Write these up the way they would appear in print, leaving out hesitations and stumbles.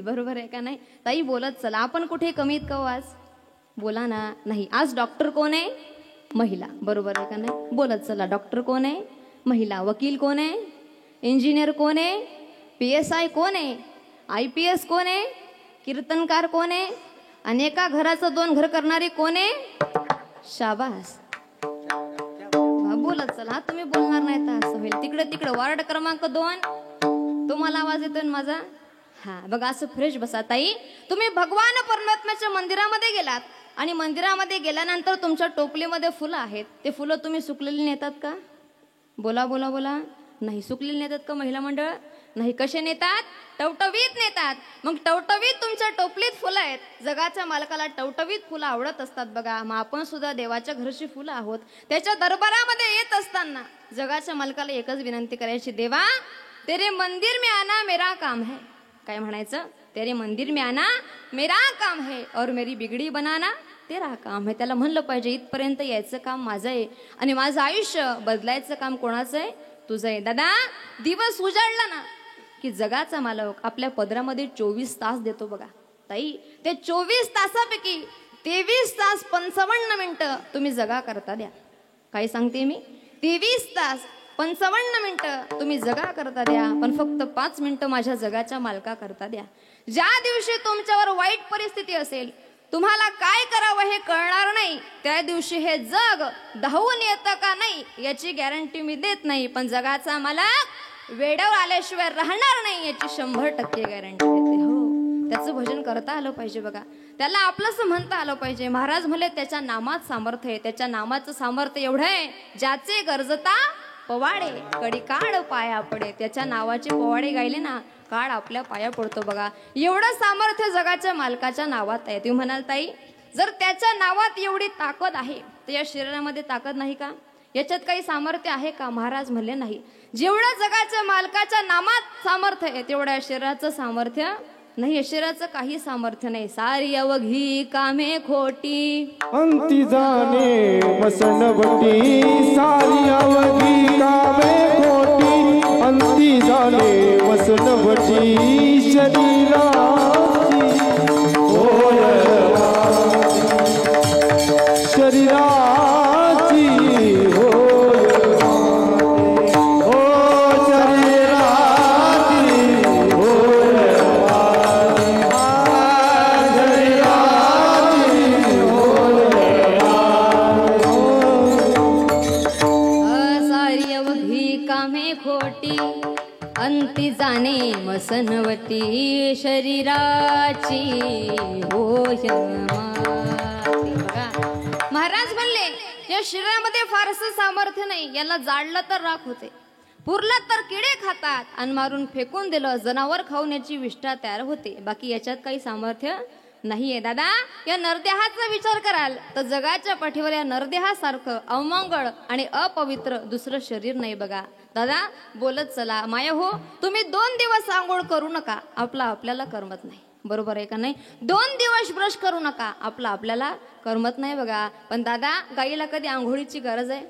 बरोबर आहे का नाही ताई? बोलत चला. आपण कुठे कमीत का आज? बोला ना. नाही. आज डॉक्टर कोण आहे? महिला. बरोबर आहे का नाही? बोलत चला. डॉक्टर कोण आहे? महिला. वकील कोण आहे? इंजिनियर कोण आहे? PSI कोण आहे? IPS कोण आहे? कीर्तनकार कोण आहे? अनेका घराचं 2 घर करणारी कोण आहे? शाबास. बोलत चला. तुम्ही बोलणार नाही तर असं होईल. तिकडे तिकडे वार्ड क्रमांक 2. तुम्हाला आवाज येतोय माझा? हा बघा, असं फ्रेश बसा. ताई, तुम्ही भगवान परमात्म्याच्या मंदिरामध्ये गेलात आणि मंदिरामध्ये गेल्यानंतर तुमच्या टोपलीमध्ये फुलं आहेत. ते फुलं तुम्ही सुकलेली नेतात का? बोला बोला बोला. नाही. सुकलेली नेतात का महिला मंडळ? नाही. कसे नेतात? टवटवीत नेतात. मग टवटवीत तुमच्या टोपलीत फुलं आहेत. जगाच्या मालकाला टवटवीत फुलं आवडत असतात बघा. मग आपण सुद्धा देवाच्या घरची फुलं आहोत. त्याच्या दरबारामध्ये येत असताना जगाच्या मालकाला एकच विनंती करायची, देवा तेरे मंदिर में आना मेरा काम है. काय म्हणायचं? तेरे मंदिर में आना मेरा काम है और मेरी बिगड़ी बनाना तेरा काम है. त्याला म्हणलं पाहिजे इथपर्यंत यायचं काम माझं आहे आणि माझं आयुष्य बदलायचं काम कोणाचं आहे? तुझं आहे. दादा, दिवस उजाडला ना की जगाचा मालक आपल्या पदरामध्ये 24 तास देतो बघा. ताई, ते 24 तासापैकी 23 तास 55 मिनिटं तुम्ही जगा करता द्या. काय सांगते मी? 23 तास 55 मिनिटं तुम्ही जगा करता द्या, पण फक्त 5 मिनिटं माझ्या जगाच्या मालका करता द्या. ज्या दिवशी तुमच्यावर वाईट परिस्थिती असेल, तुम्हाला काय करावं हे कळणार नाही, त्या दिवशी हे जग धावून येतं का नाही याची गॅरंटी मी देत नाही, पण जगाचा मालक वेळेवर आल्याशिवाय राहणार नाही याची 100% गॅरंटी देते. हो, त्याचं भजन करता आलं पाहिजे बघा. त्याला आपलंसं म्हणता आलं पाहिजे. महाराज म्हणले त्याच्या नामात सामर्थ्य आहे. त्याच्या नामाचं सामर्थ्य एवढं आहे, ज्याचे गरजता पवाडे कडी काढ पाया पडे. त्याच्या नावाचे पवाडे गायले ना, काळ आपल्या पाया पडतो बघा. एवढं सामर्थ्य जगाच्या मालकाच्या नावात आहे. तुम्ही म्हणाल ताई, जर त्याच्या नावात एवढी ताकद आहे तर या शरीरामध्ये ताकद नाही का? याच्यात काही सामर्थ्य आहे का? महाराज म्हणले नाही. जेवढं जगाच्या मालकाच्या नामात सामर्थ्य आहे तेवढ्या शरीराचं सामर्थ्य नाही. शरीराचं काही सामर्थ्य नाही. सारी अवघी कामे खोटी अंती जाणे वसनवटी. सारी अवघी कामे खोटी अंती जाणे वसनवटी. शरीराची होय शरीराची होय हो शरीराची होय खोटी अंती जाणे मसनवटी. शरीराची होय माती. बघा, महाराज म्हणले या शरीरामध्ये फारसं सामर्थ्य नाही. याला जाळलं तर राख होते, पुरलं तर किडे खातात आणि मारून फेकून दिलं जनावर खाऊन याची विष्ठा तयार होते. बाकी याच्यात काही सामर्थ्य नाहीये. दादा, या नरदेहाचा विचार कराल तर जगाच्या पाठीवर या नरदेहासारखं अमंगळ आणि अपवित्र दुसरं शरीर नाही बघा. दादा, बोलत चला. माया हो, तुम्ही 2 दिवस आंघोळ करू नका, आपल्याला करमत नाही. बरोबर आहे का नाही? 2 दिवस ब्रश करू नका, आपल्याला करमत नाही बघा. पण दादा, गाईला कधी आंघोळीची गरज आहे?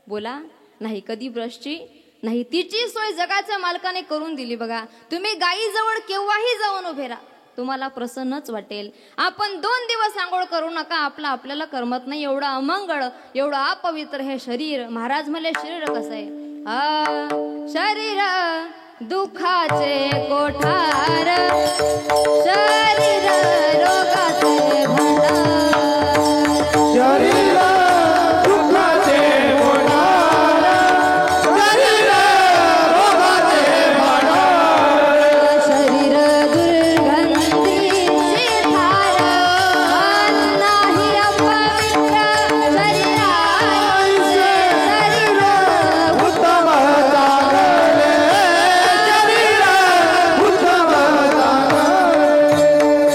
बोला. नाही. कधी ब्रशची नाही. तिची सोय जगाच्या मालकाने करून दिली बघा. तुम्ही गाईजवळ केव्हाही जाऊन उभे राहा, तुम्हाला प्रसन्नच वाटेल. आपण 2 दिवस आंघोळ करू नका, आपल्याला करमत नाही. एवढं अमंगळ, एवढं अपवित्र हे शरीर. महाराज म्हणले शरीर कसं आहे? शरीर दुखाचे कोठार, शरीर रोगाचे भंडार. शरीर दुःखाचे कोठार, शरीर रोगाचे भंडार. शरीर दुर्गंधीची धार, नाही अपवित्र शरीराचे. शरीर उत्तम चांगले शरीर उत्तम चांगले.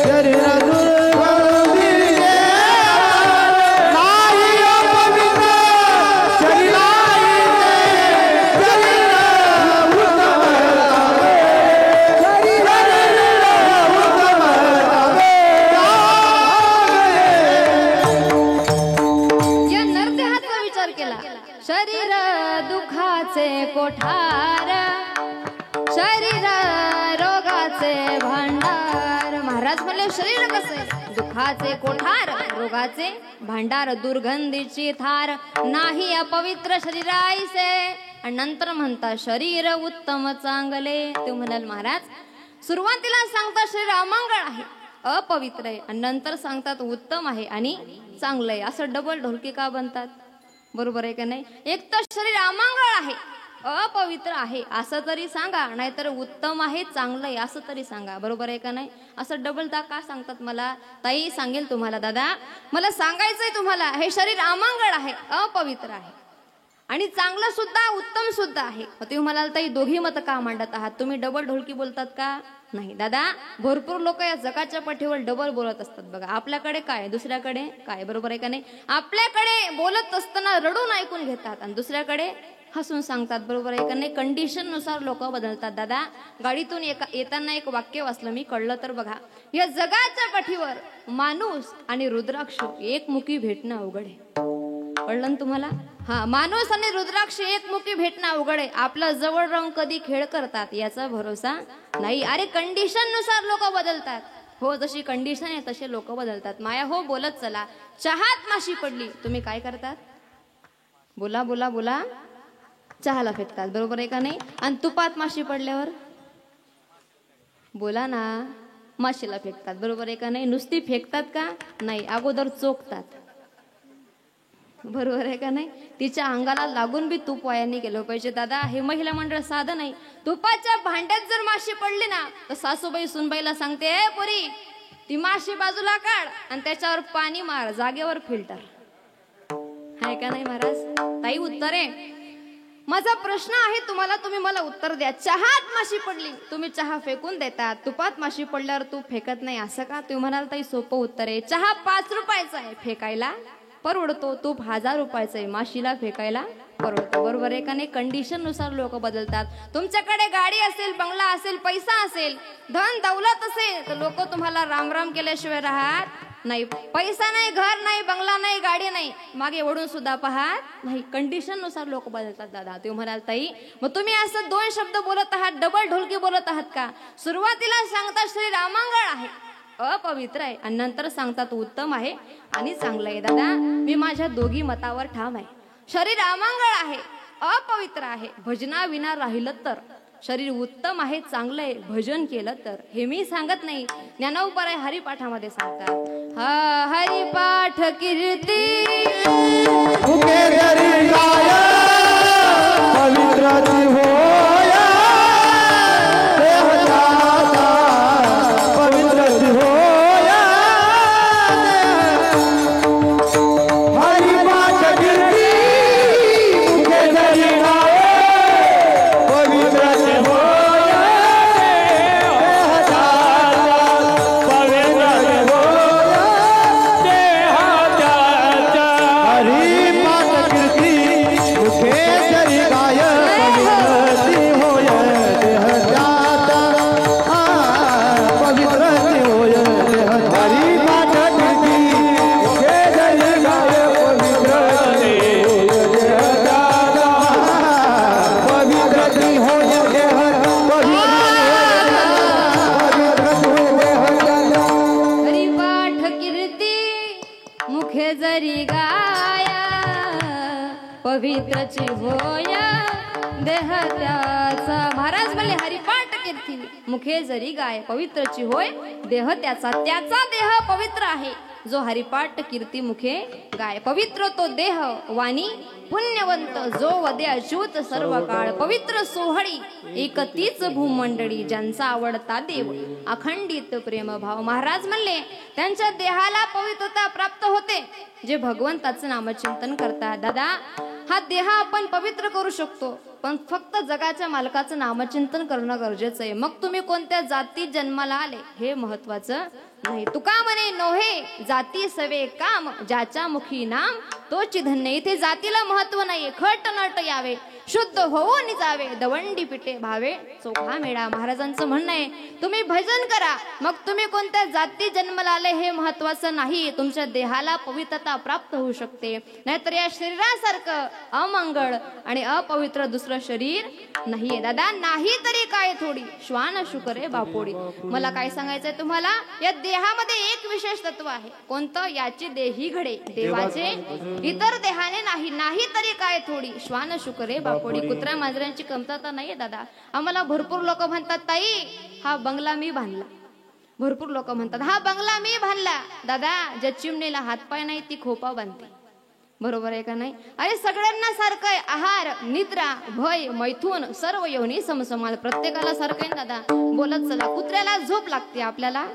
शरीर दुर्गंधीचे नाही अपवित्र शरीराचे. शरीर उत्तम चांगले. शरीर उत्तम चांगले. या नरदेहाचा विचार केला. शरीर दुखाचे कोठार, शरीर रोगाचे भांडार. शरीर कसे दुखाचे कोठार रोगाचे भांडार दुर्गंधीची थार नाही अपवित्र शरीराईसे. आणि नंतर म्हणता शरीर उत्तम चांगले. ते म्हणाल महाराज सुरुवातीला सांगता शरीर अमंगळ आहे अपवित्र आहे आणि नंतर सांगतात उत्तम आहे आणि चांगलं आहे. असं डबल ढोलकी का बनतात? बरोबर आहे का नाही? एक तर शरीर अमंगळ आहे अपवित्र आहे असं तरी सांगा, नाहीतर उत्तम आहे चांगलं आहे असं तरी सांगा. बरोबर आहे का नाही? असं डबलदा का सांगतात? मला ताई सांगेल तुम्हाला, दादा मला सांगायचंय तुम्हाला, हे शरीर अमंगळ आहे अपवित्र आहे आणि चांगलं सुद्धा उत्तम सुद्धा आहे. तुम्ही म्हणाल ताई दोघी मत का मांडत आहात? तुम्ही डबल ढोलकी बोलतात का? नाही दादा, भरपूर लोक या जगाच्या पाठीवर डबल बोलत असतात बघा. आपल्याकडे काय दुसऱ्याकडे काय. बरोबर आहे का नाही? आपल्याकडे बोलत असताना रडून ऐकून घेतात आणि दुसऱ्याकडे हसून सांगतात. बरोबर आहे का नाही? कंडिशन नुसार लोक बदलतात. दादा गाडीतून येताना एक वाक्य वाचलं मी, कळलं तर बघा. या जगाच्या पाठीवर माणूस आणि रुद्राक्ष एकमुखी भेटणं अवघड आहे. कळलं ना तुम्हाला? हा, माणूस आणि रुद्राक्ष एकमुखी भेटणं अवघड आहे. आपला जवळ राहून कधी खेळ करतात याचा भरोसा नाही. अरे कंडिशन नुसार लोक बदलतात. हो, जशी कंडिशन आहे तसे लोक बदलतात. माया हो बोलत चला. चहात माशी पडली, तुम्ही काय करतात? बोला बोला बोला. चहाला फेकतात. बरोबर आहे का नाही? आणि तुपात माशी पडल्यावर बोला ना, माशीला फेकतात. बरोबर आहे का नाही? नुसती फेकतात का? नाही, अगोदर चोखतात. बरोबर आहे का नाही? तिच्या अंगाला लागून बी तूप वायाने गेलं पाहिजे. दादा हे महिला मंडळ साधं नाही. तुपाच्या भांड्यात जर माशी पडली ना तर सासूबाई सुनबाईला सांगते, ए पोरी ती माशी बाजूला काढ आणि त्याच्यावर पाणी मार, जागेवर फिल्टर. आहे का नाही महाराज? ताई उत्तर आहे. माझा प्रश्न आहे तुम्हाला, तुम्ही मला उत्तर द्या. चहात माशी पडली, तुम्ही चहा फेकून देतात. तुपात माशी पडल्यावर तूप फेकत नाही असं का? तुम्ही म्हणाल ताई सोपं उत्तर आहे. चहा 5 रुपयाचा आहे, फेकायला परवडतो. तूप 1000 रुपयाचं आहे, माशीला फेकायला परवडतो. बरोबर आहे का नाही? कंडिशन नुसार लोक बदलतात. तुमच्याकडे गाडी असेल, बंगला असेल, पैसा असेल, धन दौलत असेल तर लोक तुम्हाला राम राम केल्याशिवाय राहत नाही. पैसा नाही, घर नाही, बंगला नाही, गाडी नाही, मागे वळून सुद्धा पाहत नाही. कंडिशन नुसार लोक बदलतात. दादा तुम्ही म्हणाल ताई मग तुम्ही असं 2 शब्द बोलत आहात, डबल ढोलकी बोलत आहात का? सुरुवातीला सांगतात शरीर अमंगळ आहे अपवित्र आहे आणि नंतर सांगतात उत्तम आहे आणि चांगलं आहे. दादा मी माझ्या दोघी मतावर ठाम आहे. शरीर अमंगळ आहे अपवित्र आहे भजना विना राहिलं तर, शरीर उत्तम आहे चांगलं आहे भजन केलं तर. हे मी सांगत नाही, ज्ञानोबराय हरिपाठामध्ये सांगतात. हा हरिपाठ कीर्ती मुखे जरी गाय पवित्राची होया देह जाता पवित्राची होया. हरिपाठ कीर्ती मुखे जरी गाय पवित्राची होया देह जाता पवित्राची होया देह जाता. हरिपाठ कीर्ती मुखे जरी गाय पवित्राची होय देह जाता पवित्राची होय देह. हरिपाठ कीर्ती मुखे जरी गाय पवित्राची होय देह जाता पवित्राची होय देह हरिपाठ कीर्ती मुखे जरी गाया पवित्रची होया देह त्याचा. महाराज म्हणले हरिपाठ कीर्ती मुखे जरी गाय पवित्रची होय देह त्याचा. त्याचा देह पवित्र आहे जो हरिपाठ कीर्ती मुखे गाय. पवित्र तो देह वाणी पुण्यवंत जो वदे अच्युत सर्व काळ. पवित्र सोहळी एक तीच भूमंडळी ज्यांचा आवडता देव अखंडित प्रेम भाव. महाराज म्हणले त्यांच्या देहाला पवित्रता प्राप्त होते जे भगवंताचं नामचिंतन करतात. दादा हा देह आपण पवित्र करू शकतो पण फक्त जगाच्या मालकाचं नामचिंतन करणं गरजेचं आहे. मग तुम्ही कोणत्या जातीत जन्माला आले हे महत्वाचं नाही. तुका म्हणे नोहे जाती सवे काम ज्याच्या मुखी नाम तोची धन्य. इथे जातीला महत्व नाहीये. खट नट यावे शुद्ध होऊन जावे दवंडी पिटे भावे चोखा मेळा. महाराजांचं म्हणणं आहे तुम्ही भजन करा, मग तुम्ही कोणत्या जाती जन्माला आले हे महत्वाचं नाही, तुमच्या देहाला पवित्रता प्राप्त होऊ शकते. नाहीतर या शरीरासारखं अमंगळ आणि अपवित्र दुसरं शरीर नाहीये दादा. नाही तरी काय थोडी श्वान शुकरे बापोडी. मला काय सांगायचंय तुम्हाला, या देहामध्ये एक विशेष तत्व आहे. कोणतं? याची देही घडे देवाचे, इतर देहाने नाही. नाही तरी काय थोडी श्वान शुकरे बापोडी. कुत्र्या मांजरांची कमतरता नाहीये दादा. आम्हाला भरपूर लोक म्हणतात ताई हा बंगला मी बांधला. भरपूर लोक म्हणतात हा बंगला मी बांधला. दादा ज्या चिमणीला हातपाय नाही ती खोपा बांधते. बरोबर आहे का नाही? अरे सगळ्यांना सारखं आहे. आहार, निद्रा, भय, मैथून सर्व योनी समसमान. प्रत्येकाला सारखं आहे दादा. बोलत चला. कुत्र्याला झोप लागते, आपल्याला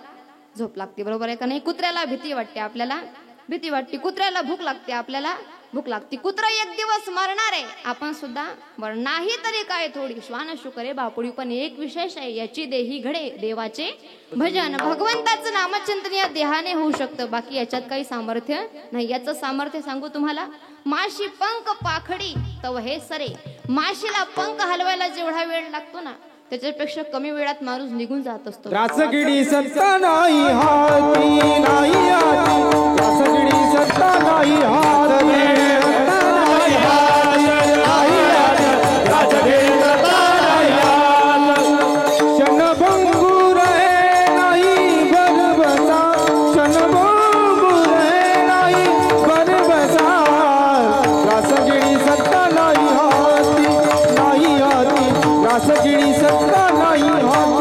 झोप लागते. बरोबर आहे का नाही? कुत्र्याला भीती वाटते, आपल्याला भीती वाटते. कुत्र्याला भूक लागते, आपल्याला भूक लागते. कुत्रा एक दिवस मरणार आहे, आपण सुद्धा मरणार. नाही तरी काय थोडी श्वान शुकरे बापुडी. पण एक विशेष आहे, याची देही घडे देवाचे भजन. भगवंताचं नामचिंतन या देहाने होऊ शकतं, बाकी याच्यात काही सामर्थ्य नाही. याचं सामर्थ्य सांगू तुम्हाला. माशी पंख पाखडी तव हे सरे. माशीला पंख हलवायला जेवढा वेळ लागतो ना, त्याच्यापेक्षा कमी वेळात माणूस निघून जात असतो. रासगिडी सत्ता नाही हाती नाही हाती. रासगिडी सत्ता नाही हाती नाही हाती. रासगिडी सत्ता नाही हाती. क्षणभंगुर नाही बरबसा. क्षणभंगुर नाही बरबसा. रासगिडी सत्ता नाही हाती नाही हाती. रासगिडी सत्ता नाही हाती.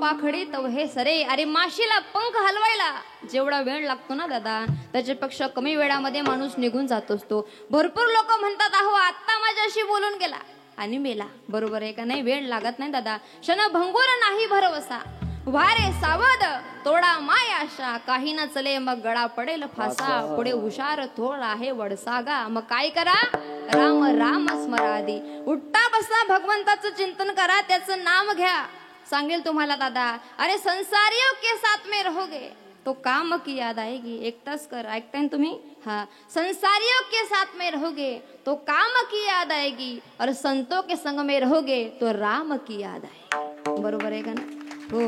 पाखडी तव हे सरे. अरे माशीला पंख हलवायला जेवढा वेळ लागतो ना दादा, त्याच्यापेक्षा कमी वेळामध्ये माणूस निघून जात असतो. भरपूर लोक म्हणतात अहो आत्ता माझ्याशी बोलून गेला आणि मेला. बरोबर आहे का नाही? वेळ लागत नाही दादा. क्षणभंगुर नाही भरवसा. वारे सावध तोडा माय आशा. काही ना चले मग गळा पडेल फासा. पुढे हुशार थोड आहे वडसागा. मग काय करा? राम राम स्मरादी. उठता बसता भगवंताचं चिंतन करा, त्याचं नाम घ्या. सांगेल तुम्हाला दादा. अरे संसारियों के साथ में रहोगे तो काम की याद आएगी. एकटाच कर. ऐकताय तुम्ही? हाँ. संसारियों के साथ में रहोगे तो काम की याद आएगी और संतों के संग में रहोगे तो राम की याद आएगी. बरोबर आहे का ना? हो.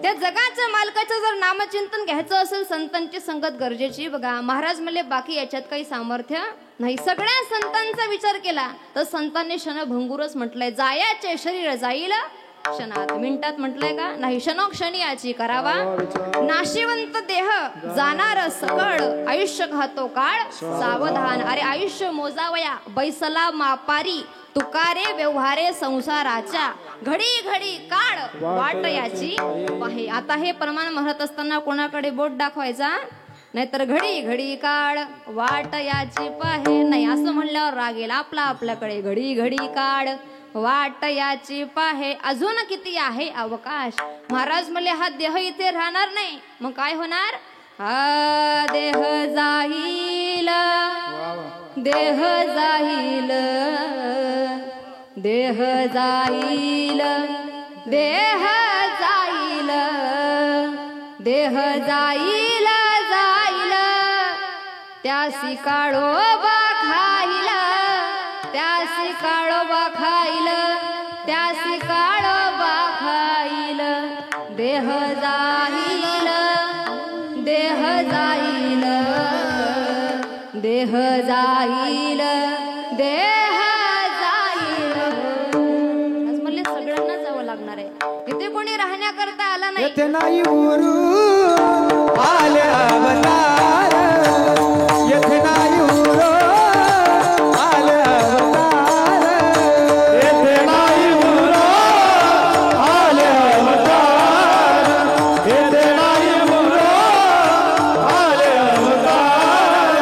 त्या जगाच्या मालकाचं जर नामचिंतन घ्यायचं असेल, संतांची संगत गरजेची. बघा महाराज म्हणले बाकी याच्यात काही सामर्थ्य नाही. सगळ्या संतांचा विचार केला तर संतांनी क्षणभंगुरच म्हटलंय. जायाचे शरीर जाईल क्षणात. मिनिटात म्हटलंय का? नाही. क्षणोक्षणी याची करावा नाशिवंत देह जाणार सकळ. आयुष्य खातो काळ सावधान. अरे आयुष्य मोजावया बैसला मापारी. तुकारे व्यवहारे संसाराच्या. घडी घडी काळ वाट याची पाहे. आता हे प्रमाण म्हणत असताना कोणाकडे बोट दाखवायचा नाहीतर घडी घडी काळ वाट याची पाहे नाही असं म्हणल्यावर रागेल आपला आपल्याकडे. घडी घडी काळ वाट याची पाहे. अजून किती आहे अवकाश. महाराज म्हणले हा देह इथे राहणार नाही. मग काय होणार? हा देह जाईल देह जाईल देह जाईल देह जाईल देह जाईल जाईल. त्यासी काळोबा खाईल त्यासी काळोबा खाईल त्यासी काळोबा खाईल. देह जाईल देह जाईल देह जाईल देह जाईल. आज म्हणले सगळ्यांना जावं लागणार आहे. इथे कोणी राहण्याकरता आला नाही. येथे नाही गुरु आले अवतार. येथे नाही गुरु आले अवतार. येथे नाही गुरु आले अवतार. येथे नाही गुरु आले अवतार.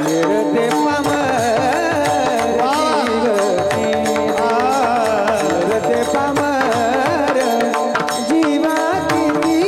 येते पामर येते पामर जीवा किती.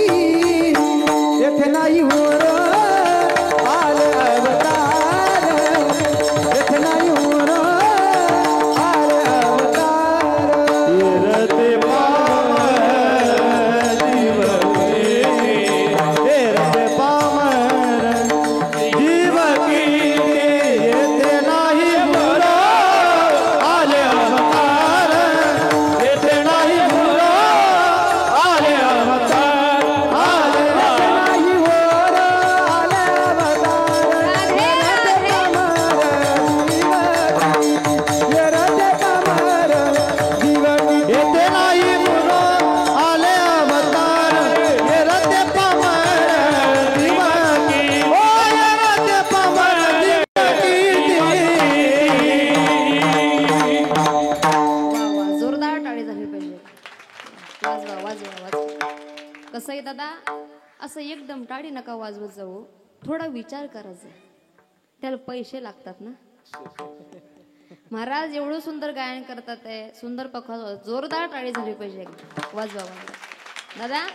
दादा असं एकदम टाळी नका वाजवत जाऊ, थोडा विचार करायचा, त्याला पैसे लागतात ना. महाराज एवढं सुंदर गायन करतात आहे, सुंदर जोरदार टाळी झाली पाहिजे वाजवा दादा.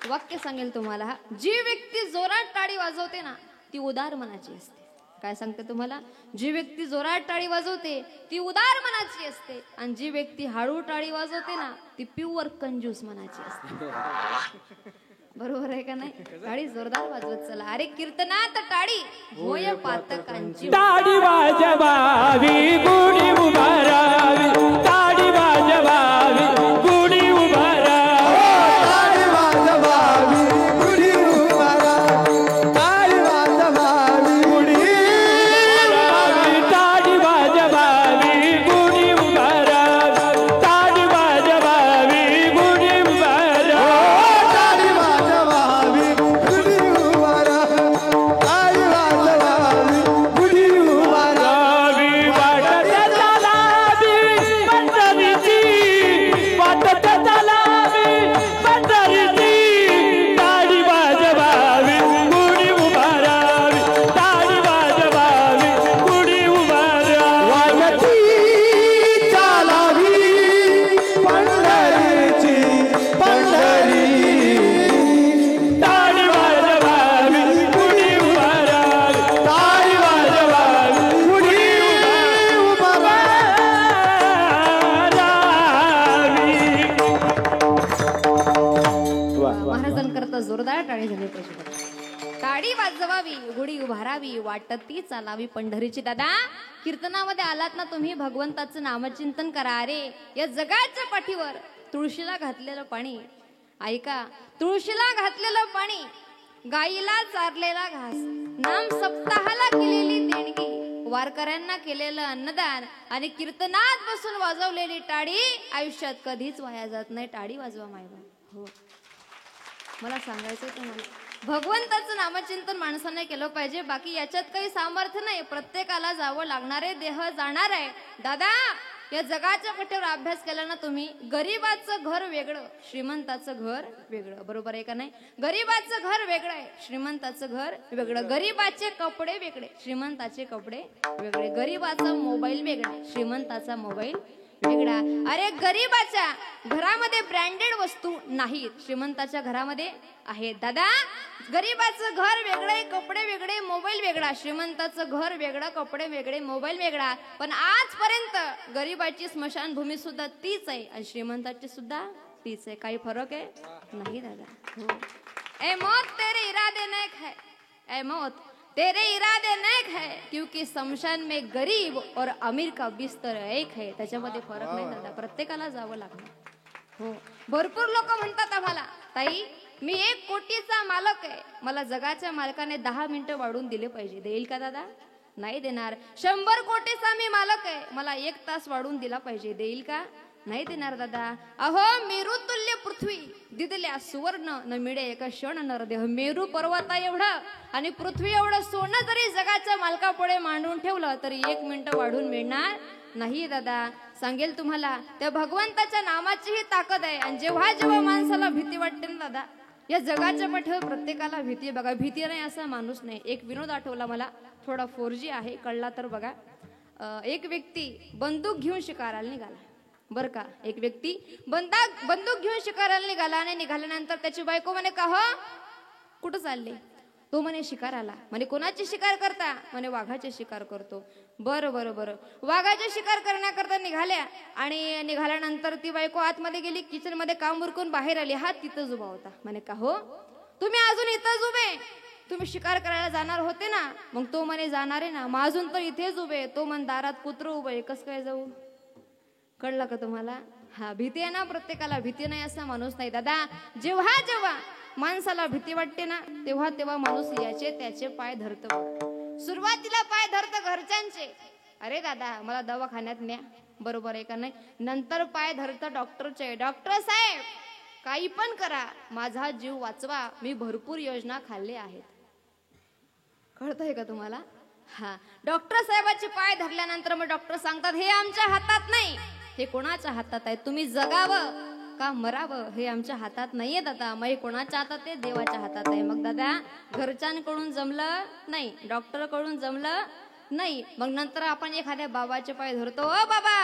वाक्य सांगेल तुम्हाला, जी व्यक्ती जोरात टाळी वाजवते ना ती उदार मनाची असते. काय सांगते तुम्हाला, जी व्यक्ती जोरात टाळी वाजवते ती उदार मनाची असते, आणि जी व्यक्ती हळू टाळी वाजवते ना ती प्युअर कंजूस मनाची असते. बरोबर आहे का नाही? टाळी जोरदार वाजवत चला. अरे कीर्तनात टाळी होय पातकांची. टाळी वाजवावी गुढी उभारावी, टाळी वाजवावी गुढी उभारावी, टाळी वाजवावी गुढी उभारावी, टाळी वाजवावी गुढी उभारावी, टाळी वाजवावी गुढी उभारावी, टाळी वाजवावी गुढी उभारावी, टाळी वाजवावी गुढी उभारावी, टाळी वाजवावी गुढी उभारावी. वाटत चालावी पंढरीची, वाटत चालावी पंढरीची, टाळी वाजवावी गुढी उभारावी, टाळी वाजवावी गुढी उभारावी. वाटती चालावी पंढरीची, पंढरी, टाळी वाजवावी गुढी उभारावी, टाळी वाजवावी गुढी उभारावी. महाराजांकरता जोरदार टाळी झाली पाहिजे. टाळी वाजवावी गुढी उभारावी, वाटती चालावी पंढरीची. दादा कीर्तनामध्ये आलात ना तुम्ही, भगवंताचं नामचिंतन करा. अरे या जगाच्या पाठीवर तुळशीला घातलेलं पाणी ऐका, तुळशीला घातलेलं पाणी, गाईला चारलेला घास, नाम सप्ताहाला केलेली देणगी, वारकऱ्यांना केलेलं अन्नदान आणि कीर्तनात बसून वाजवलेली टाळी आयुष्यात कधीच वाया जात नाही. टाळी वाजवा मायबा. हो, मला सांगायचं तुम्हाला, भगवंताचं नामचिंतन माणसाने केलं पाहिजे. बाकी याच्यात काही सामर्थ्य नाही, प्रत्येकाला जावं लागणारे, देह जाणार आहे. दादा या जगाच्या कठेवर अभ्यास केला ना तुम्ही, गरीबाचं घर वेगळं, श्रीमंताचं घर वेगळं. बरोबर आहे का नाही? गरीबाचं घर वेगळं आहे, श्रीमंताचं घर वेगळं. गरीबाचे कपडे वेगळे, श्रीमंताचे कपडे वेगळे. गरीबाचा मोबाईल वेगळा, श्रीमंताचा मोबाईल वेगळा. अरे गरीबाच्या घरामध्ये ब्रँडेड वस्तू नाहीत, श्रीमंताच्या घरामध्ये आहेत. दादा गरीबाचं घर वेगळे, कपडे वेगळे, मोबाईल वेगळा. श्रीमंताचं घर वेगळं, कपडे वेगळे, मोबाईल वेगळा. पण आजपर्यंत गरीबाची स्मशानभूमी सुद्धा तीच आहे आणि श्रीमंताची सुद्धा तीच आहे. काही फरक आहे नाही दादा. हो. ए मौत तेरे इरादे नेक है, ए मौत तेरे इरादे नेक है, क्योंकि शमशान में गरीब और अमीर का बिस्तर एक है. त्याच्यामध्ये फरक नाही दादा, प्रत्येकाला जावं लागणार. हो, भरपूर लोक म्हणतात आम्हाला, ताई मी 1 कोटीचा मालक आहे, मला जगाच्या मालकाने 10 मिनिटं वाढून दिले पाहिजे. देईल का दादा? नाही देणार. 100 कोटीचा मी मालक आहे, मला 1 तास वाढून दिला पाहिजे. देईल का? नाही देणार दादा. अहो मेरू तुल्य पृथ्वी दिदल्या सुवर्ण न मिळे एका क्षण नरदेह. मेरू पर्वता एवढं आणि पृथ्वी एवढं सोनं जरी जगाच्या मालकापुढे मांडून ठेवलं तरी 1 मिनिट वाढून मिळणार नाही दादा. सांगेल तुम्हाला, त्या भगवंताच्या नामाची ही ताकद आहे. आणि जेव्हा जेव्हा माणसाला भीती वाटते ना दादा, या जगाच्या पाठीवर प्रत्येकाला भीती. बघा भीती नाही असा माणूस नाही. एक विनोद आठवला मला, थोडा 4G आहे, कळला तर बघा. एक व्यक्ती बंदूक घेऊन शिकाराला निघाला बर का. एक व्यक्ती बंदूक घेऊन शिकाराला निघाला आणि निघाल्यानंतर त्याची बायको म्हणे, का हो कुठं चालले? तो म्हणे शिकाराला. म्हणे कोणाची शिकार करता? म्हणे वाघाची शिकार करतो. बरं बरं बरं. वाघाची शिकार करण्याकरता निघाल्या आणि निघाल्यानंतर ती बायको आतमध्ये गेली, किचन मध्ये काम उरकून बाहेर आली. हा तिथंच उभा होता. म्हणे का हो तुम्ही अजून इथंच उभे? तुम्ही शिकार करायला जाणार होते ना? मग तो म्हणे जाणार आहे ना. मग अजून तर इथेच उभे. तो म्हण दारात कुत्रं उभं आहे, कसं काय जाऊ? कळलं का तुम्हाला? हा, भीती आहे ना प्रत्येकाला, भीती नाही असा माणूस नाही दादा. जेव्हा जेव्हा माणसाला भीती वाटते ना तेव्हा तेव्हा माणूस याचे त्याचे पाय धरतो. सुरुवातीला पाय धरत घरच्यांचे, अरे दादा मला दवाखान्यात न्या, बरोबर आहे का नाही? नंतर पाय धरत डॉक्टरचे, डॉक्टर साहेब काही पण करा, माझा जीव वाचवा, मी भरपूर योजना खाल्ले आहेत. कळतंय का तुम्हाला? हा, डॉक्टर साहेबाचे पाय धरल्यानंतर मग डॉक्टर सांगतात, हे आमच्या हातात नाही, हे कोणाच्या हातात आहे? तुम्ही जगावं का मरावं हे आमच्या हातात नाहीये दादा. मग कोणाच्या हातात आहे? देवाच्या हातात आहे. मग दादा घरच्यांकडून जमलं नाही, डॉक्टर कडून जमलं नाही, मग नंतर आपण एखाद्या बाबाचे पाय धरतो. ओ बाबा,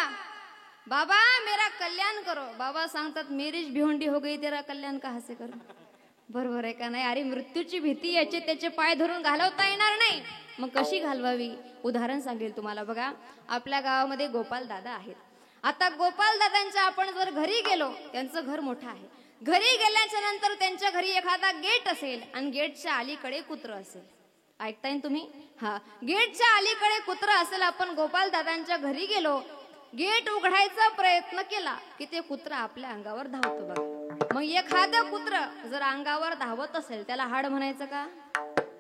बाबा मेरा कल्याण करो. बाबा सांगतात मेरीच भिवंडी हो गई, तेरा कल्याण कहाँ से करो. बरोबर आहे का नाही? अरे मृत्यूची भीती याचे त्याचे पाय धरून घालवता येणार नाही, मग कशी घालवावी? उदाहरण सांगेल तुम्हाला. बघा, आपल्या गावामध्ये गोपाल दादा आहेत. आता गोपाल दादांच्या आपण जर घरी गेलो, त्यांचं घर मोठं आहे. घरी गेल्याच्या नंतर त्यांच्या घरी एखादा गेट असेल आणि गेटच्या अलीकडे कुत्र असेल. ऐकताय तुम्ही? हा, गेटच्या अलीकडे कुत्र असेल. आपण गोपाल दादांच्या घरी गेलो, गेट उघडायचा प्रयत्न केला की ते कुत्र आपल्या अंगावर धावतो. बघा, मग एखादं कुत्र जर अंगावर धावत असेल, त्याला हाड म्हणायचं का?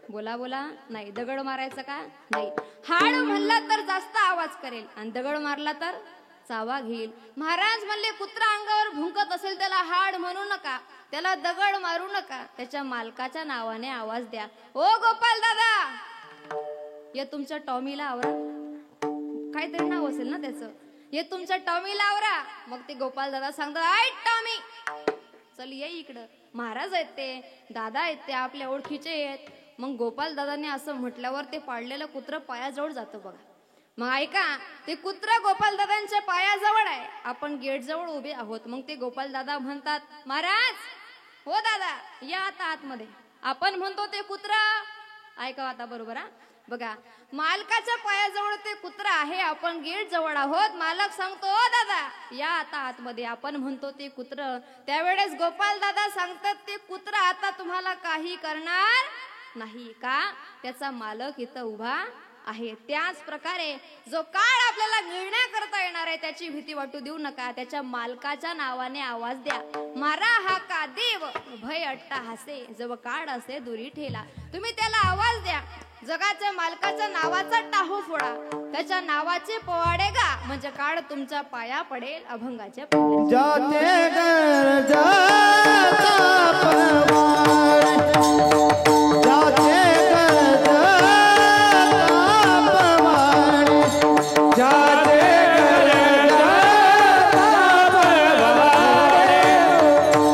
बोला बोला. नाही. दगड मारायचं का? नाही. हाड म्हणला तर जास्त आवाज करेल आणि दगड मारला तर चावा घेईल. महाराज म्हणले कुत्रा अंगावर भुंकत असेल त्याला हाड म्हणू नका, त्याला दगड मारू नका, त्याच्या मालकाच्या नावाने आवाज द्या. ओ गोपाल दादा, या तुमच्या टॉमीला आवरा. काहीतरी नाव असेल ना त्याचं. ये तुमच्या टॉमीला आवरा. मग ते गोपाल दादा सांगतात, आय टॉमी चल ये इकडं. महाराज आहेत ते, दादा आहेत ते, आपल्या ओळखीचे आहेत. मग गोपाल दादाने असं म्हटल्यावर ते पाळलेलं कुत्र पायाजवळ जातं. बघा, मग ऐका, ते कुत्र गोपाल दादांच्या पायाजवळ आहे. आपण गेट जवळ उभे आहोत. मग ते गोपाल दादा म्हणतात, महाराज हो दादा या आता आतमध्ये. आपण म्हणतो ते कुत्र, ऐका आता बरोबर. हा बघा, मालकाच्या पायाजवळ ते कुत्र आहे, आपण गेट जवळ आहोत. मालक सांगतो, ओ दादा या आता आतमध्ये. आपण म्हणतो ते कुत्र. त्यावेळेस गोपाल दादा सांगतात, ते कुत्र आता तुम्हाला काही करणार नाही का? त्याचा मालक इथं उभा आहे. त्याच प्रकारे जो काळ आपल्याला गिळण्याकरता येणार आहे, त्याची भीती वाटू देऊ नका. त्याच्या मालकाच्या नावाने आवाज द्या. मारा हा का देव भय अट्टा हासे, जव काळ असे दुरी ठेला. तुम्ही त्याला आवाज द्या. जगाच्या मालकाच्या नावाचा टाहो फोडा, त्याच्या नावाचे पोवाडे गा, म्हणजे काळ तुमच्या पाया पडेल अभंगाच्या. जाते घर जाता पवार, जाते घर जाता पवार, जाते घर जाता पवार,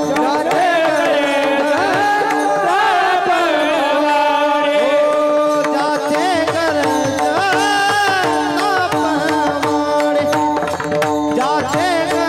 जाते घर जाता पवार, जाते घर जाता पवार, जाते घर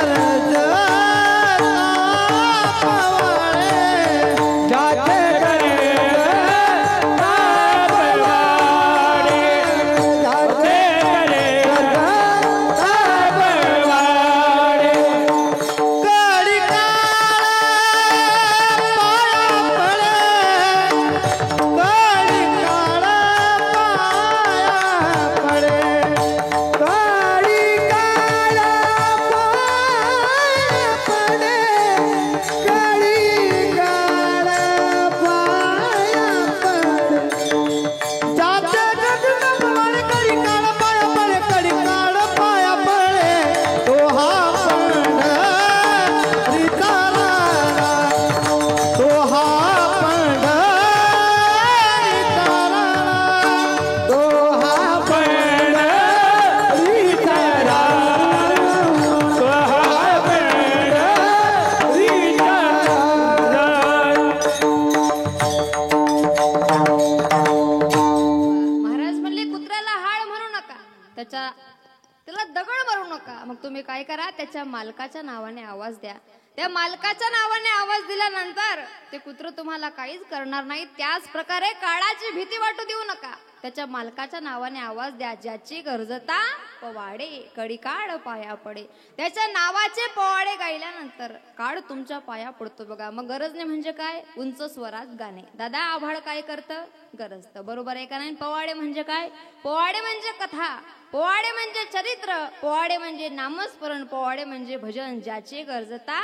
त्याला दगड मारू नका. मग तुम्ही काय करा, त्याच्या मालकाच्या नावाने आवाज द्या. त्या मालकाच्या नावाने आवाज दिल्यानंतर ते कुत्र तुम्हाला काहीच करणार नाही. त्याच प्रकारे काळाची भीती वाटू देऊ नका. त्याच्या मालकाच्या नावाने आवाज द्या. ज्याची गरजता पवाडे कडी काळ पाया पडे. त्याच्या नावाचे पवाडे गायल्यानंतर काळ तुमच्या पाया पडतो बघा. मग गरजने म्हणजे काय, उंच स्वरात गाणे. दादा आभाळ काय करतं, गरजतं. बरोबर आहे का नाही. पवाडे म्हणजे काय, पवाडे म्हणजे कथा, पोवाडे म्हणजे चरित्र, पोवाडे म्हणजे नामस्मरण, पोवाडे म्हणजे भजन. ज्याची गरजता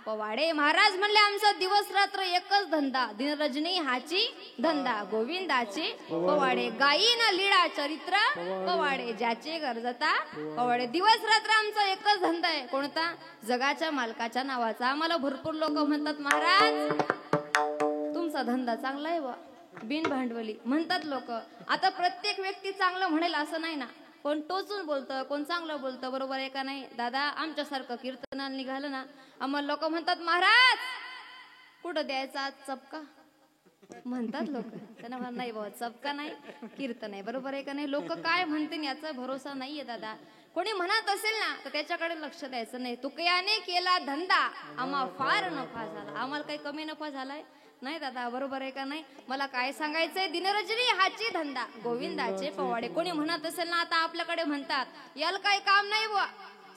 पवाडे. महाराज म्हणले आमचा दिवस रात्र एकच धंदा, दिन रजनी हाची धंदा, गोविंदाचे पवाडे. गायीन लीळा चरित्र पवाडे. ज्याची गरजता पवाडे. दिवस रात्र आमचा एकच धंदा आहे. कोणता, जगाच्या मालकाच्या नावाचा. आम्हाला भरपूर लोक म्हणतात महाराज तुमचा धंदा चांगला आहे बा, बिन भांडवली म्हणतात लोक. आता प्रत्येक व्यक्ती चांगलं म्हणेल असं नाही ना. कोण टोचून बोलतं, कोण चांगलं बोलतं, बरोबर आहे का नाही दादा? आमच्यासारखं कीर्तनाला निघालं ना, आम्हाला लोक म्हणतात महाराज कुठं द्यायचा आज चपका म्हणतात लोक. त्यांना म्हणा नाही बाबा चपका नाही, कीर्तन आहे, बरोबर आहे का नाही? लोक काय म्हणतील याचा भरोसा नाहीये दादा. कोणी म्हणत असेल ना तर त्याच्याकडे लक्ष द्यायचं नाही. तुकयाने केला धंदा आम्हा फार नफा झाला. आम्हाला काही कमी नफा झालाय नाही दादा, बरोबर आहे का नाही? मला काय सांगायचंय, दिनरजनी हाची धंदा गोविंदाचे पवाडे. कोणी म्हणत असेल ना आता आपल्याकडे म्हणतात याला काही काम नाही बुवा,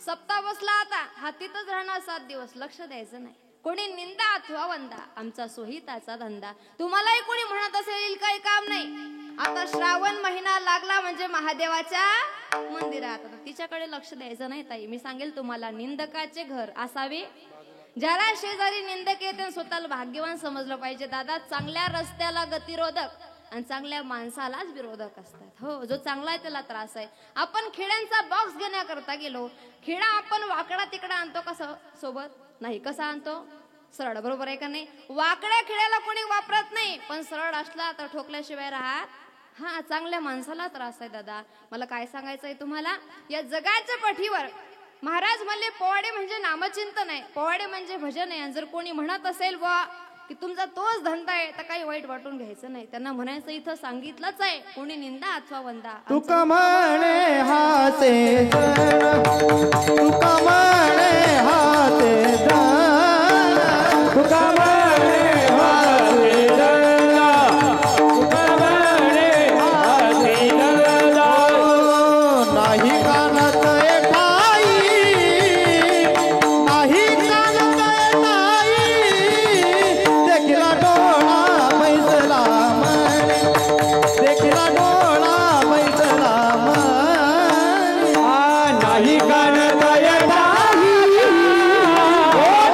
सप्ताह बसला आता हातीतच राहणार 7 दिवस, लक्ष द्यायचं नाही. कोणी निंदा अथवा वंदा आमचा सोहिताचा धंदा. तुम्हालाही कोणी म्हणत असेल काही काम नाही, आता श्रावण महिना लागला म्हणजे महादेवाच्या मंदिरात, आता तिच्याकडे लक्ष द्यायचं नाही ताई. मी सांगेल तुम्हाला, निंदकाचे घर असावे ज्याला शेजारी निंदक येते, स्वतःला भाग्यवान समजलं पाहिजे दादा. चांगल्या रस्त्याला गतिरोधक आणि चांगल्या माणसालाच विरोधक असतात. हो, जो चांगला आहे त्याला त्रास आहे. आपण खेड्यांचा बॉक्स घेण्याकरता गेलो, खेडा आपण वाकडा तिकडा आणतो कसं सोबत नाही, कसा आणतो सरळ, बरोबर आहे का नाही? वाकड्या खेड्याला कोणी वापरत नाही, पण सरळ असला तर ठोकल्याशिवाय राहत. हा, चांगल्या माणसाला त्रास आहे दादा. मला काय सांगायचंय तुम्हाला, या जगाच्या पाठीवर महाराज म्हणले पोवाडे म्हणजे नामचिंतन आहे, पोवाडे म्हणजे भजन आहे. जर कोणी म्हणत असेल वा की तुमचा तोच धंदा आहे तर काही वाईट वाटून घ्यायचं नाही. त्यांना म्हणायचं इथं सांगितलंच आहे, कोणी निंदा अथवा वंदा तुका म्हणे हाते तुका म्हणे हाते तुका म्हणे हाते तुका म्हणे हाते नाही कानात ठाई नाही कानात ठाई देखला डोळा बैसला म्हणे देखला डोळा बैसला म्हणे नाही कानात ठाई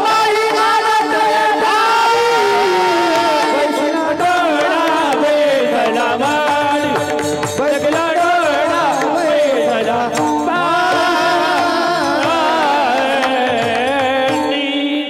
नाही कानात ठाई बैसला डोळा बैसला म्हणे देखला डोळा बैसला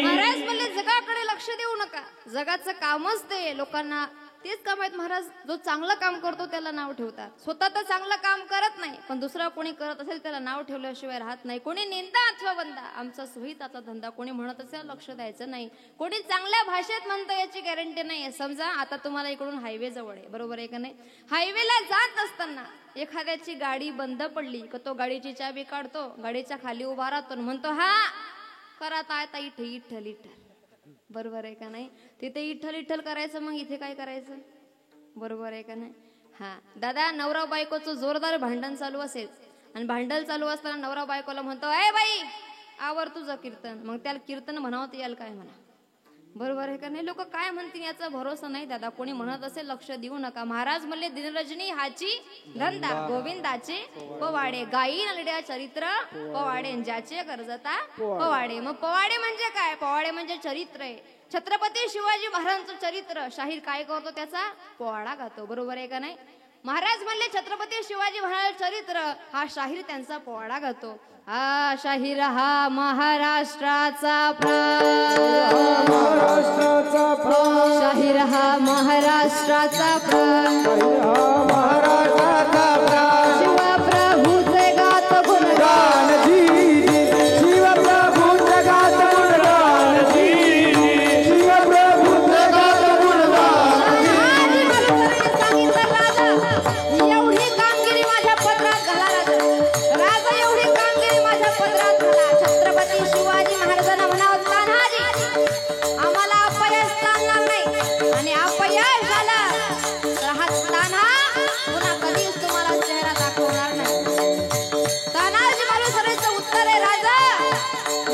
महाराज म्हणले जगाकडे लक्ष देऊ नका, जगाचं कामच ते लोकांना तेच काम आहेत महाराज. जो चांगलं काम करतो त्याला नाव ठेवतात, स्वतः तर चांगलं काम करत नाही पण दुसरा कोणी करत असेल त्याला नाव ठेवल्याशिवाय राहत नाही. कोणी निंदा अथवा वंदा आमचा सोहिताचा धंदा. कोणी म्हणत असेल लक्ष द्यायचं नाही. कोणी चांगल्या भाषेत म्हणतं याची गॅरंटी नाही. समजा आता तुम्हाला इकडून हायवे जवळ आहे, बरोबर आहे का नाही? हायवेला जात असताना एखाद्याची गाडी बंद पडली का तो गाडीची चाबी काढतो, गाडीच्या खाली उभा राहतो आणि म्हणतो हा करा आता इथे इठ्ठल इठ्ठल, बरोबर आहे का नाही? तिथे इठ्ठल इठ्ठल करायचं, मग इथे काय करायचं, बरोबर आहे का नाही? हा दादा, नवरा बायकोचं जोरदार भांडण चालू असेल आणि भांडण चालू असताना नवरा बायकोला म्हणतो ए बाई आवर तुझं कीर्तन, मग त्याला कीर्तन म्हणावं तर याला काय म्हणा, बरोबर आहे का नाही? लोक काय म्हणतील याचा भरोसा नाही दादा. कोणी म्हणत असेल लक्ष देऊ नका. महाराज म्हणले दिनरजनी हाची धंदा गोविंदाचे पवाडे. गायी नलड्या चरित्र पवाडे ज्याचे गरजता पवाडे. मग पवाडे म्हणजे काय? पवाडे म्हणजे चरित्र आहे. छत्रपती शिवाजी महाराजांचं चरित्र शाहीर काय करतो त्याचा पोवाडा गातो, बरोबर आहे का नाही? महाराज म्हणले छत्रपती शिवाजी महाराज चरित्र हा शाहीर त्यांचा पोवाडा गातो. हा शाहीर हा महाराष्ट्राचा प्राण, शाहीर हा महाराष्ट्राचा प्राण, शिवप्रभूचे गात गुणगान, शिवप्रभूचे गात गुणगान, शिवप्रभूचे गात गुणगान. एवढी कामगिरी माझ्या पदरात घाला राजा, एवढी कामगिरी माझ्या पदरात घाला. छत्रपती शिवाजी महाराजांना म्हणावं तान्हाजी आम्हाला अपयश चालणार नाही, आणि अपयश झालं तर हा तान्हा पुन्हा कधीच तुम्हाला चेहरा दाखवणार नाही. तान्हाजी मालुसरेचं उत्तर आहे राजा,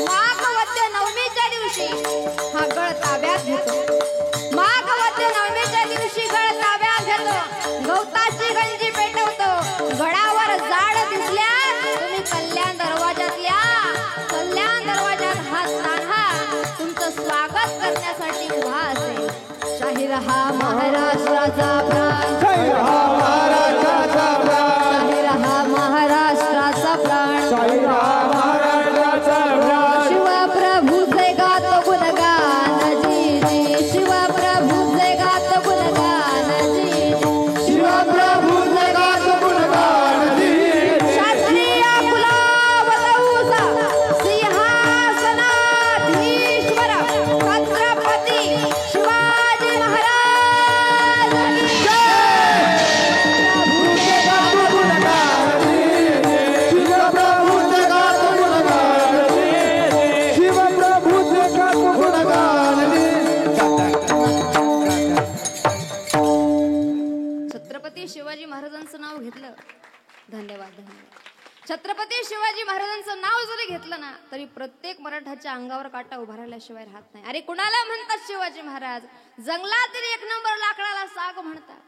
माघ वद्य नवमीच्या दिवशी हा गळ ताब्यात घेतो. माघ वद्य नवमीच्या दिवशी गळ ताब्यात घेतो, गवताची गंजी पेटवतो. गडावर जाड दिसल्यास तुम्ही कल्याण दरवाजातल्या कल्याण दरवाजात हात तान्हा तुमचं स्वागत करण्यासाठी उभा असेल. शाहीर हा महाराष्ट्राचा प्राण, शाहीर हा महाराष्ट्राचा प्राण, शाहीर हा महाराष्ट्राचा प्राण, शाहीर हा महाराष्ट्राचा प्राण. शिवप्रभूचे गात गुणगान जी जी, शिवप्रभूचे गात गुणगान जी जी. शिवप्रभूचे गात गुणगान, शास्त्र सांगितलं. धन्यवाद धन्यवाद. छत्रपती शिवाजी महाराजांचं नाव जरी घेतलं ना तरी प्रत्येक मराठाच्या अंगावर काटा उभा राहिल्याशिवाय राहत नाही. अरे कुणाला म्हणतात शिवाजी महाराज? जंगलातील एक नंबर लाकडाला साग म्हणतात,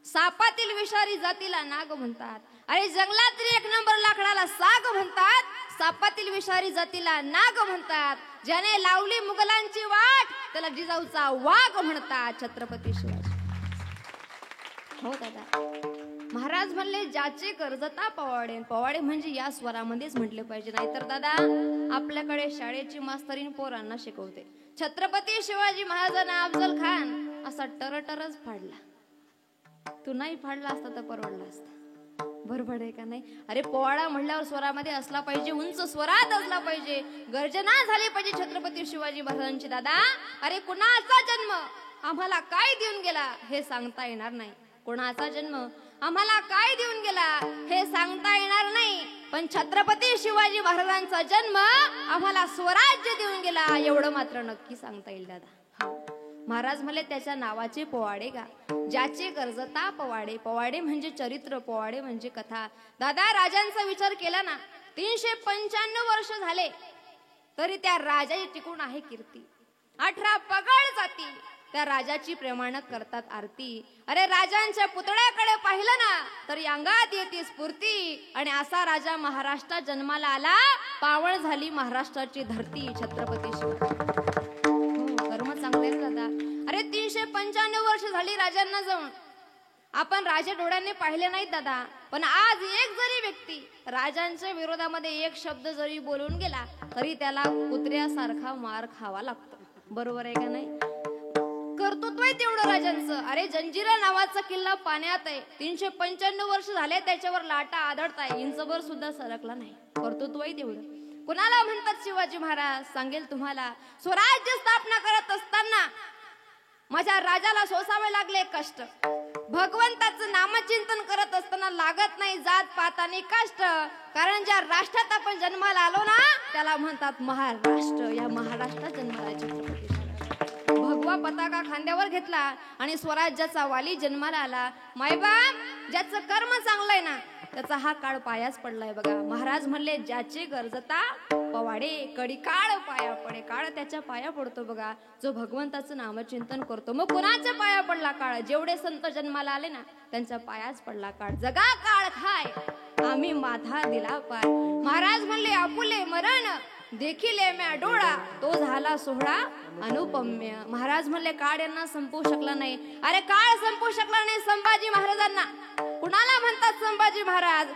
सापातील विषारी जातीला नाग म्हणतात. अरे जंगलातील एक नंबर लाकडाला साग म्हणतात, सापातील विषारी जातीला नाग म्हणतात. ज्याने लावली मुघलांची वाट त्याला जिजाऊचा वाघ म्हणतात छत्रपती शिवाजी. हो दादा, महाराज म्हणले ज्याचे कर्जता पवाडे. पवाडे म्हणजे या स्वरामध्येच म्हटले पाहिजे, नाहीतर दादा आपल्याकडे शाळेची मास्तरीन पोरांना शिकवते. छत्रपती शिवाजी महाराजांना अफजल खान असा टरटरच फाडला. तू नाही फाडला असता तर परवडला असता. बरोबर आहे का नाही? अरे पोवाडा म्हणल्यावर स्वरामध्ये असला पाहिजे, उंच स्वरात असला पाहिजे, गर्जना झाली पाहिजे छत्रपती शिवाजी महाराजांची. दादा अरे कुणाचा जन्म आम्हाला काय देऊन गेला हे सांगता येणार नाही. कोणाचा जन्म आम्हाला काय देऊन गेला हे सांगता येणार नाही, पण छत्रपती शिवाजी महाराजांचा जन्म आम्हाला स्वराज्य देऊन गेला एवढं मात्र नक्की सांगता येईल दादा. महाराज म्हणले त्याच्या नावाचे पोवाडे गा, ज्याचे कर्जता पवाडे. पवाडे म्हणजे चरित्र, पोवाडे म्हणजे कथा. दादा राजांचा विचार केला ना, 395 वर्ष झाले तरी त्या राजाची टिकून आहे कीर्ती. 18 पगड जाती त्या राजाची प्रेमानं करतात आरती. अरे राजांच्या पुतळ्याकडे पाहिलं ना तरी अंगात येते स्फूर्ती. आणि असा राजा महाराष्ट्रात जन्माला आला, पावळ झाली महाराष्ट्राची धरती छत्रपती शिवाजी. कर्म चांगले दादा. अरे 395 वर्ष झाली राजांना जाऊन. आपण राजा डोळ्यांनी पाहिले नाहीत दादा, पण आज एक जरी व्यक्ती राजांच्या विरोधामध्ये एक शब्द जरी बोलून गेला तरी त्याला कुत्र्यासारखा मार खावा लागतो. बरोबर आहे का नाही? कर्तृत्व आहे तेवढं राजांचं. अरे जंजिरा नावाचा किल्ला पाण्यात आहे, 395 वर्ष झाले त्याच्यावर लाटा आदळताय, इंचभर सुद्धा सरकला नाही. कर्तृत्व आहे तेवढं. कुणाला म्हणतात शिवाजी महाराज? सांगेल तुम्हाला. स्वराज्य स्थापना करत असताना माझ्या राजाला सोसावे लागले कष्ट. भगवंताचं नामचिंतन करत असताना लागत नाही जात पात आणि कष्ट. कारण ज्या राष्ट्रात आपण जन्माला आलो ना त्याला म्हणतात महाराष्ट्र. या महाराष्ट्रात जन्माला छत्रपती भगवा पताका खांद्यावर घेतला आणि स्वराज्याचा वाली जन्माला आला. मायबाप ज्याचं कर्म चांगलंय ना त्याचा हा काळ पायाच पडलाय बघा. महाराज म्हणले ज्याचे गरजता पवाडे, कडी काळ पाया पडे. काळ त्याच्या पाया पडतो बघा जो भगवंताचं नामचिंतन करतो. मग कोणाच्या पाया पडला काळ? जेवढे संत जन्माला आले ना त्यांच्या पायाच पडला काळ. जगा काळ खाय आम्ही माथा दिला पाय. महाराज म्हणले आपुले मरण देखिले म्या डोळा, तो झाला सोहळा अनुपम्य. महाराज म्हणले काळ यांना संपू शकला नाही. अरे काळ संपू शकला नाही संभाजी महाराजांना. कुणाला म्हणतात संभाजी महाराज?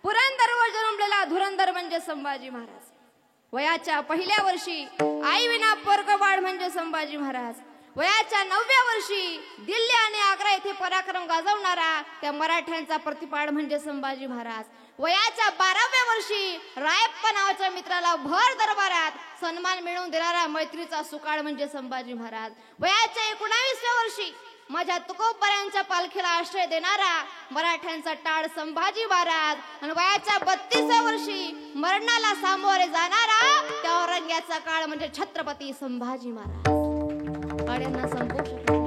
पुरंदरवर जन्मलेला धुरंधर म्हणजे संभाजी महाराज. वयाच्या पहिल्या वर्षी आई विना पोरगवाड म्हणजे संभाजी महाराज. वयाच्या 9व्या वर्षी दिल्ली आणि आग्रा येथे पराक्रम गाजवणारा त्या मराठ्यांचा प्रतिपाड म्हणजे संभाजी महाराज. वयाच्या 12व्या वर्षी रायप्पा नावाच्या मित्राला भर दरबारात सन्मान मिळवून देणारा मैत्रीचा सुकाळ म्हणजे संभाजी महाराज. वयाच्या 19व्या वर्षी माझ्या तुकोबऱ्यांच्या पालखीला आश्रय देणारा मराठ्यांचा टाळ संभाजी महाराज. आणि वयाच्या 32व्या वर्षी मरणाला सामोरे जाणारा त्या औरंग्याचा काळ म्हणजे छत्रपती संभाजी महाराज. काळ्यांना संपू शकले.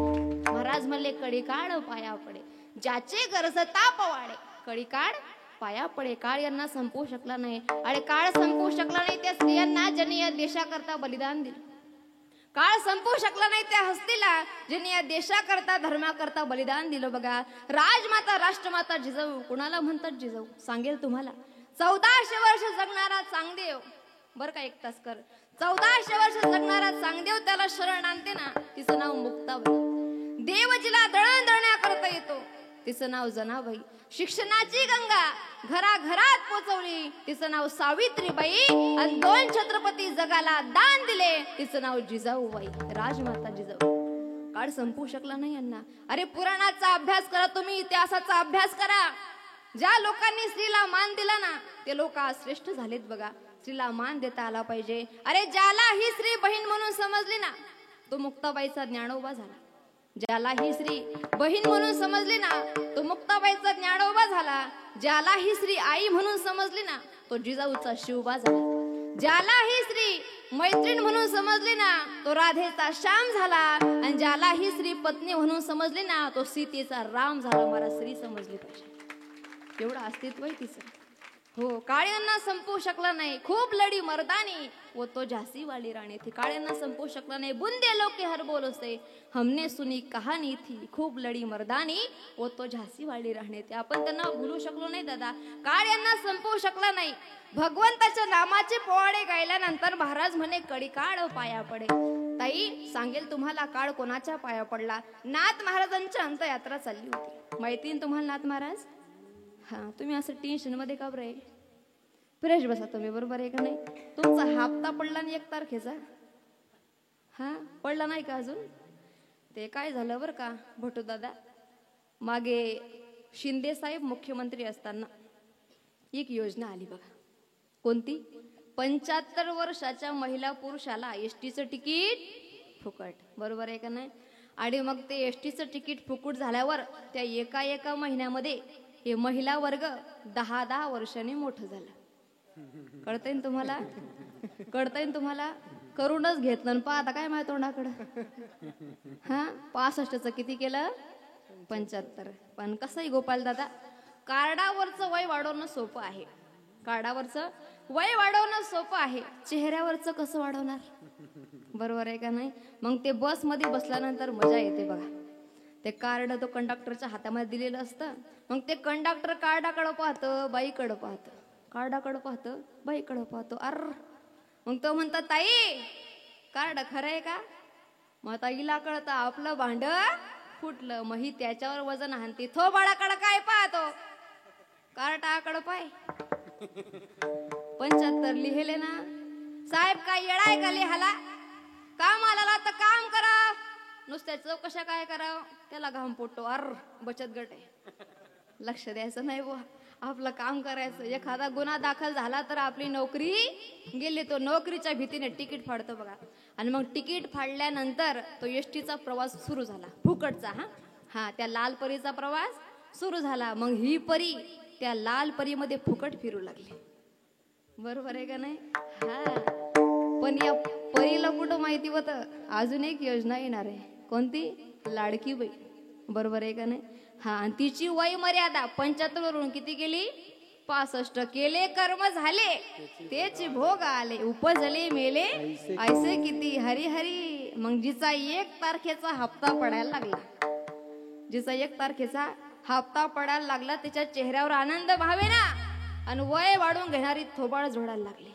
महाराज म्हणले कडी काळ पाया पडे, ज्याचे गरजता पवाडे. कडी काळ पाया पडे. काळ यांना संपू शकला नाही. आणि काळ संपू शकला नाही त्या स्त्रियांना ज्यांनी या देशाकरता बलिदान दिलं. काळ संपू शकला नाही त्या हस्तीला ज्यांनी या देशाकरता धर्माकरता बलिदान दिलं बघा. राजमाता राष्ट्रमाता जिजाऊ. कुणाला म्हणतात जिजाऊ? सांगेल तुम्हाला. 1400 वर्ष जगणारा चांगदेव बर का, एक तास कर. 1400 वर्ष जगणारा चांगदेव त्याला शरण आणते ना तिचं नाव मुक्ताबाई. देव जिला दळण दळण्या करता येतो तिचं नाव जनाबाई. शिक्षणाची गंगा घराघरात पोचवली तिचं नाव सावित्रीबाई. आणि 2 छत्रपती जगाला दान दिले तिचं नाव जिजाऊबाई. राजमाता जिजाऊ. काळ संपू शकला नाही यांना. अरे पुराणाचा अभ्यास करा तुम्ही, इतिहासाचा अभ्यास करा. ज्या लोकांनी स्त्रीला मान दिला ना ते लोक आज श्रेष्ठ झालेत बघा. स्त्रीला मान देता आला पाहिजे. अरे ज्याला ही स्त्री बहीण म्हणून समजली ना तो मुक्ताबाईचा ज्ञानोबा झाला. ज्याला ही स्त्री बहीण म्हणून समजली ना तो मुक्ताबाईचा ज्ञानोबा झाला. ज्याला ही स्त्री आई म्हणून समजली ना तो जिजाऊचा शिवबा झाला. ज्याला ही स्त्री मैत्रीण म्हणून समजली ना तो राधेचा श्याम झाला. आणि ज्याला ही स्त्री पत्नी म्हणून समजली ना तो सीतेचा राम झाला. मला स्त्री समजली पाहिजे. एवढं अस्तित्व आहे तिचं. हो, काळ्यांना संपवू शकला नाही, खूप लढी मर्दानी वो तो झांसी वाली राणी थी. काळ्यांना संपवू शकला नाही, बुंदे लोग के हर बोलो से हमने सुनी कहाणी थी, खूप लढी मर्दानी वो तो झांसी वाली राणी थी. आपण त्यांना भुलू शकलो नाही दादा. काळ्यांना संपवू शकला नाही. भगवंताच्या नामाचे पोवाडे गायल्यानंतर महाराज म्हणे कडी काळ पाया पडे. ताई सांगेल तुम्हाला काळ कोणाच्या पाया पडला. नाथ महाराजांची अंत्ययात्रा चालली होती. माहिती ना तुम्हाला नाथ महाराज? हा, तुम्ही असं टेन्शन मध्ये का बरं आहे? फ्रेश बसा तुम्ही, बरोबर आहे का नाही? तुमचा हप्ता पडला नाही 1 तारखेचा. हा, पडला नाही का अजून? ते काय झालं बरं का भटू दादा, मागे शिंदे साहेब मुख्यमंत्री असताना एक योजना आली बघा. कोणती? 75 वर्षाच्या महिला पुरुषाला एसटीचं तिकीट फुकट. बरोबर आहे का नाही? आणि मग ते एसटीचं तिकीट फुकट झाल्यावर त्या एका महिन्यामध्ये हे महिला वर्ग 10 वर्षांनी मोठं झालं. कळतंय ना तुम्हाला? कळतंय ना तुम्हाला? करूनच घेतलं आणि पाहता काय माझ्या तोंडाकडं. हा, 65चं किती केलं? 75. पण कसंही गोपाल दादा, कार्डावरचं वय वाढवणं सोपं आहे. कार्डावरचं वय वाढवणं सोपं आहे, चेहऱ्यावरचं कसं वाढवणार? बरोबर आहे का नाही? मग ते बसमध्ये बसल्यानंतर मजा येते बघा. ते कार्ड तो कंडक्टरच्या हातामध्ये दिलेलं असतं. मग ते कंडक्टर कार्डाकडं पाहतं, बाईकडं पाहतं, कार्डाकडं पाहतं, बाईकडं पाहतं. मग तो म्हणतात ताई कार्ड खरं आहे का? मग ताईला कळतं आपलं भांड फुटलं. मग ही त्याच्यावर वजन हाणती. थोबाडाकडं काय पाहतो? कार्डाकडं पाय. 75 लिहिले ना साहेब, काय येडाय का लिहाला? काम आला तर काम करा, नुसत्या चौकशा काय करावं? त्याला घाम फुटतो. बचत गट आहे, लक्ष द्यायचं नाही बुवा, आपलं काम करायचं. एखादा गुन्हा दाखल झाला तर आपली नोकरी गेली. तो नोकरीच्या भीतीने तिकीट फाडतो बघा. आणि मग तिकीट फाडल्यानंतर तो एसटीचा प्रवास सुरू झाला, फुकटचा. हा, त्या लाल परीचा प्रवास सुरू झाला. मग ही परी त्या लाल परीमध्ये फुकट फिरू लागली. बरोबर आहे का नाही? हा, पण या परीला कुठं माहिती होतं अजून एक योजना येणार आहे. कोणती? लाडकी बहीण. बरोबर आहे का नाही? हा, आणि तिची वय मर्यादा 75 वरून किती गेली? 65. केले कर्म झाले तेच भोग आले, उपजले मेले ऐसे किती हरी हरी. मग जिचा 1 तारखेचा हप्ता पडायला लागला, जिचा 1 तारखेचा हप्ता पडायला लागला, तिच्या चेहऱ्यावर आनंद भावे ना, आणि वय वाढून घेणारी थोबाड जोडायला लागली.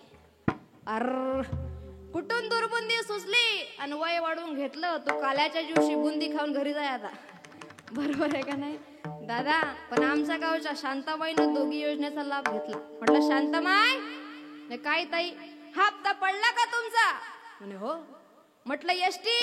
कुठून दुर्बुंदी सुचली आणि वय वाढून घेतलं. तो काल्याच्या दिवशी बुंदी खाऊन घरी जाय आता. बरोबर आहे का नाही दादा? पण आमच्या गावच्या शांताबाईनं दोघी योजनेचा लाभ घेतला. म्हटलं शांताबाई काय ताई हप्ता पडला का तुमचा? म्हणे हो. म्हटलं एसटी?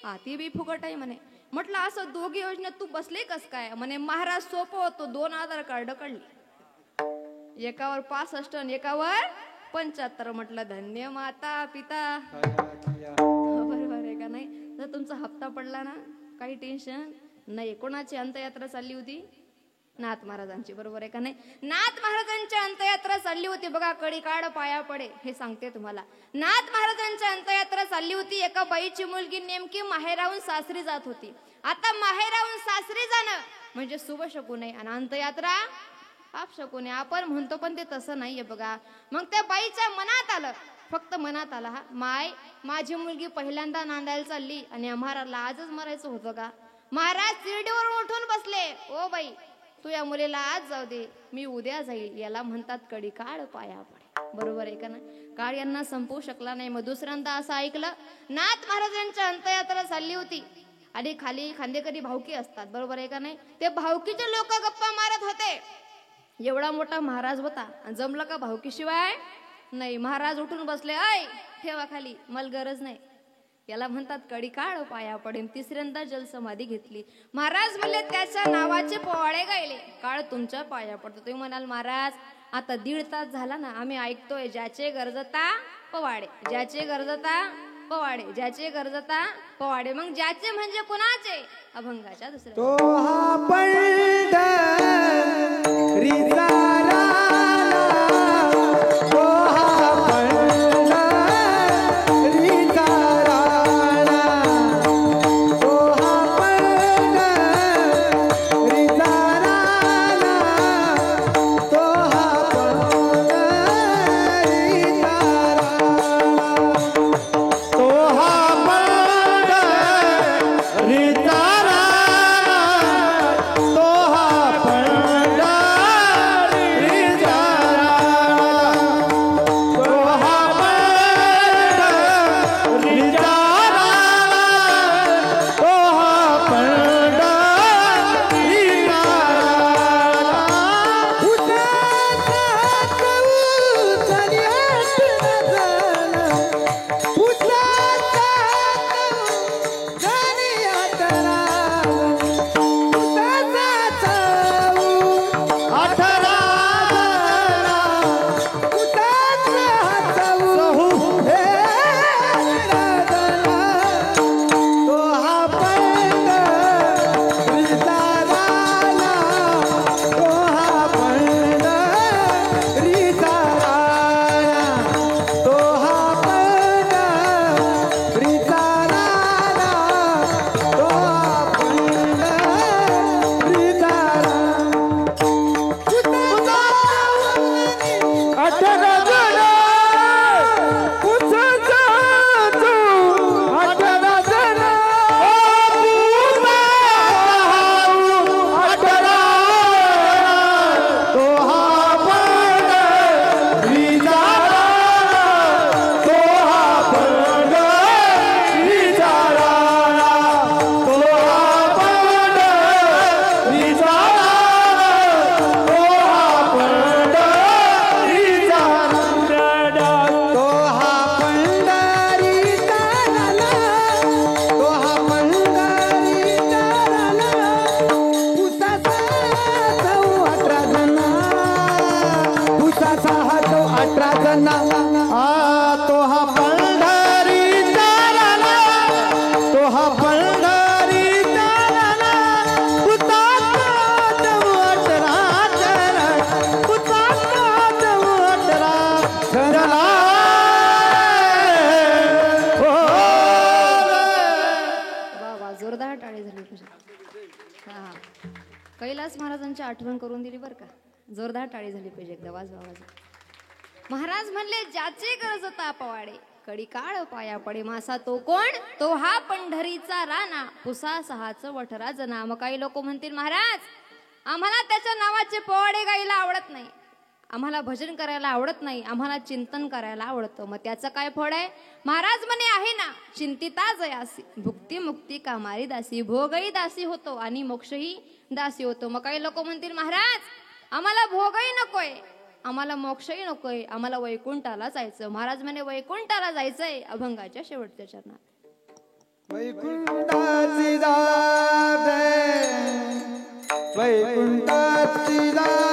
हा, ती बी फुकट आहे म्हणे. म्हटलं असं दोघी योजनेत तू बसले कस काय? म्हणे महाराज सोपं होतो, 2 आधार कार्ड काढली, एकावर 65 आणि एकावर 75. म्हटलं धन्य माता पिता. बरोबर आहे का नाही? जर तुमचा हप्ता पडला ना काही टेन्शन नाही. कोणाची अंत्ययात्रा चालली होती? नाथ महाराजांची. बरोबर आहे का नाही? नाथ महाराजांची अंत्ययात्रा चालली होती बघा. कडी काढ पाया पडे हे सांगते तुम्हाला. नाथ महाराजांची अंत्ययात्रा चालली होती. एका बाईची मुलगी नेमकी माहेराहून सासरी जात होती. आता माहेराहून सासरी जाणं म्हणजे शुभ शकून आहे आणि अंत्ययात्रा पाप शकून आहे. आपण म्हणतो पण ते तसं नाहीये बघा. मग त्या बाईच्या मनात आलं, फक्त मनात आला, हा माय माझी मुलगी पहिल्यांदा नांदायला चालली आणि महाराजला आजच मरायचं होतं का? महाराज शिर्डीवरून उठून बसले. ओ बाई तू या मुलीला आज जाऊ दे, मी उद्या जाईल. याला म्हणतात कडी काळ पाया पडे. बरोबर आहे का नाही? काळ यांना संपवू शकला नाही. मग दुसऱ्यांदा असं ऐकलं, नाथ महाराजांच्या अंत्ययात्रा चालली होती आणि खाली खांदेकरी भावकी असतात. बरोबर आहे का नाही? ते भावकीचे लोक गप्पा मारत होते. एवढा मोठा महाराज होता, जमलं का भावकीशिवाय नाही. महाराज उठून बसले, ऐ ठेवा खाली, मला गरज नाही. याला म्हणतात कडी काळ पाया पडेन. तिसऱ्यांदा जलसमाधी घेतली. महाराज म्हणले त्याच्या नावाचे पोवाडे गायले. काळ तुमच्या पाया पडतो. तुम्ही म्हणाल महाराज आता 1.5 तास झाला ना आम्ही ऐकतोय ज्याचे गरजता पोवाडे, ज्याचे गरजता पोवाडे, ज्याचे गरजता पोवाडे. मग ज्याचे म्हणजे कुणाचे? अभंगाच्या दुसऱ्या. तो हा पंढरीचा रविदास महाराजांची आठवण करून दिली बरं का. जोरदार टाळी झाली पाहिजे एकदा, वाजवा वाजवा. महाराज म्हणले ज्याचे गरज तापवाडे कडी काळ पाया पडे मासा तो कोण, तो हा पंढरीचा राणा पुसा सहाच वठराज नाम. काही लोक म्हणतील महाराज आम्हाला त्याच्या नावाचे पोवाडे गायला आवडत नाही, आम्हाला भजन करायला आवडत नाही, आम्हाला चिंतन करायला आवडतं. मग त्याचं काय फळ आहे? महाराज म्हणे आहे ना, चिंतिता जयासी भुक्ती मुक्ती कामारी दासी. भोगही दासी होतो आणि मोक्षही दासी होतो. मग काही लोक म्हणतील महाराज आम्हाला भोगही नकोय, आम्हाला मोक्षही नकोय, आम्हाला वैकुंठाला जायचं. महाराज म्हणे वैकुंठाला जायचंय अभंगाच्या शेवटच्या चरणात. वैकुंठाची जावे, वैकुंठाची जावे.